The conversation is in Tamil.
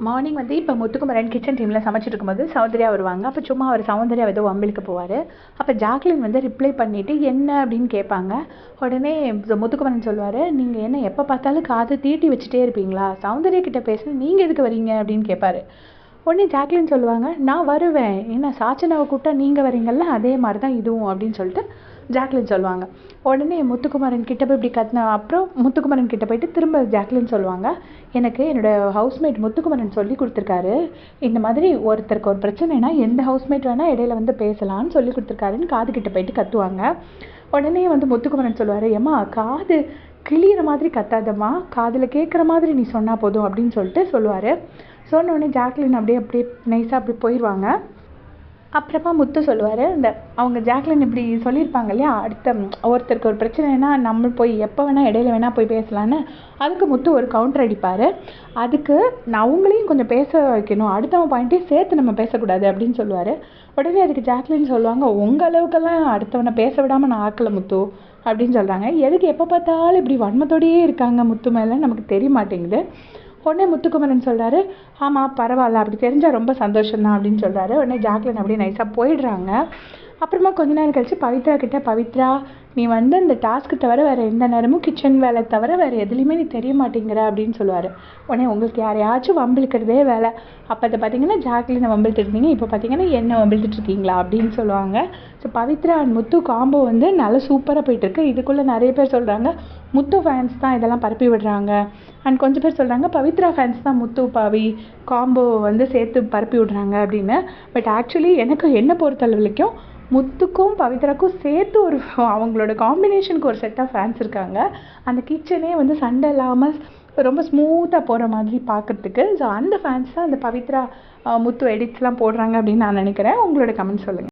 மார்னிங் வந்து இப்போ முத்துக்குமரன் கிச்சன் டீமில் சமைச்சிட்டு இருக்கும்போது சௌந்தர்யா வருவாங்க. அப்போ சும்மா அவர் சௌந்தர்யா ஏதோ வம்பிழுக்க போவார். அப்போ ஜாக்லின் வந்து ரிப்ளை பண்ணிவிட்டு என்ன அப்படின்னு கேட்பாங்க. உடனே முத்துக்குமரன் சொல்லுவார், நீங்கள் என்ன எப்போ பார்த்தாலும் காது தீட்டி வச்சுட்டே இருப்பீங்களா, சௌந்தர்யா கிட்ட பேச நீங்கள் எதுக்கு வரீங்க அப்படின்னு கேட்பாரு. உடனே ஜாக்லின் சொல்லுவாங்க, நான் வருவேன், ஏன்னா சாச்சனாவை கூப்பிட்டா நீங்கள் வரீங்கல்ல, அதே மாதிரி தான் இதுவும் அப்படின்னு சொல்லிட்டு ஜாக்லின் சொல்லுவாங்க. உடனே முத்துக்குமரன் கிட்ட போய் இப்படி கத்தின அப்புறம் முத்துக்குமரன் கிட்ட போயிட்டு திரும்ப ஜாக்லின் சொல்லுவாங்க, எனக்கு என்னோடய ஹவுஸ்மேட் முத்துக்குமரன் சொல்லி கொடுத்துருக்காரு, இந்த மாதிரி ஒருத்தருக்கு ஒரு பிரச்சனைனா எந்த ஹவுஸ்மேட் வேணால் இடையில வந்து பேசலான்னு சொல்லி கொடுத்துருக்காருன்னு காது கிட்ட போயிட்டு கத்துவாங்க. உடனே வந்து முத்துக்குமரன் சொல்லுவார், ஏம்மா காது கிளியிற மாதிரி கத்தாதம்மா, காதில் கேட்குற மாதிரி நீ சொன்னால் போதும் அப்படின்னு சொல்லிட்டு சொல்லுவார். சொன்ன உடனே ஜாக்லின் அப்படியே நைஸாக அப்படி போயிடுவாங்க. அப்புறமா முத்து சொல்லுவார், இந்த அவங்க ஜாக்லின் இப்படி சொல்லியிருப்பாங்க இல்லையா, அடுத்த ஒருத்தருக்கு ஒரு பிரச்சனைனா நம்ம போய் எப்போ வேணால் இடையில வேணால் போய் பேசலான்னு. அதுக்கு முத்து ஒரு கவுண்டர் அடிப்பார். அதுக்கு நான் அவங்களையும் கொஞ்சம் பேச வைக்கணும், அடுத்தவன் பாயிண்ட்டையும் சேர்த்து நம்ம பேசக்கூடாது அப்படின்னு சொல்லுவார். உடனே அதுக்கு ஜாக்லின் சொல்லுவாங்க, உங்கள் அளவுக்கெல்லாம் அடுத்தவனை பேச விடாமல் நான் ஆக்கலை முத்து அப்படின்னு சொல்கிறாங்க. எதுக்கு எப்போ பார்த்தாலும் இப்படி வன்மத்தோடையே இருக்காங்க முத்து மேலே நமக்கு தெரிய மாட்டேங்குது. உடனே முத்துக்குமரன் சொல்கிறாரு, ஆமாம் பரவாயில்ல, அப்படி தெரிஞ்சால் ரொம்ப சந்தோஷம்தான் அப்படின்னு சொல்கிறாரு. உடனே ஜாக்லின் அப்படியே நைஸாக போயிடுறாங்க. அப்புறமா கொஞ்ச நேரம் கழிச்சு பவித்ரா கிட்ட, பவித்ரா நீ வந்து இந்த டாஸ்க்கு தவிர வேறு எந்த நேரமும் கிச்சன் வேலை தவிர வேறு எதுலேயுமே நீ தெரிய மாட்டேங்கிற அப்படின்னு சொல்லுவார். உடனே உங்களுக்கு யாரையாச்சும் வம்பிழுக்கிறதே வேலை, அப்போ அதை பார்த்தீங்கன்னா ஜாக்லினை வம்பிழுத்துட்டு இருந்தீங்க, இப்போ பார்த்தீங்கன்னா என்ன வம்பிழுத்துட்டு இருக்கீங்களா அப்படின்னு சொல்லுவாங்க. So Pavithra and Muthu combo வந்து நல்லா சூப்பராக போயிட்டுருக்கு. இதுக்குள்ளே நிறைய பேர் சொல்கிறாங்க முத்து ஃபேன்ஸ் தான் இதெல்லாம் பரப்பி விடுறாங்க, அண்ட் கொஞ்சம் பேர் சொல்கிறாங்க பவித்ரா ஃபேன்ஸ் தான் முத்து பவி காம்போ வந்து சேர்த்து பரப்பி விடுறாங்க அப்படின்னு. பட் ஆக்சுவலி எனக்கு என்ன பொறுத்தளவுக்கும் முத்துக்கும் பவித்ராக்கும் சேர்த்து ஒரு அவங்களோட காம்பினேஷனுக்கு ஒரு செட் ஆஃப் ஃபேன்ஸ் இருக்காங்க. அந்த கிச்சனே வந்து சண்டை இல்லாமல் ரொம்ப ஸ்மூத்தாக போகிற மாதிரி பார்க்குறதுக்கு. ஸோ அந்த ஃபேன்ஸ் தான் அந்த பவித்ரா முத்து எடிட்ஸ்லாம் போடுறாங்க அப்படின்னு நான் நினைக்கிறேன். உங்களோட கமெண்ட் சொல்லுங்கள்.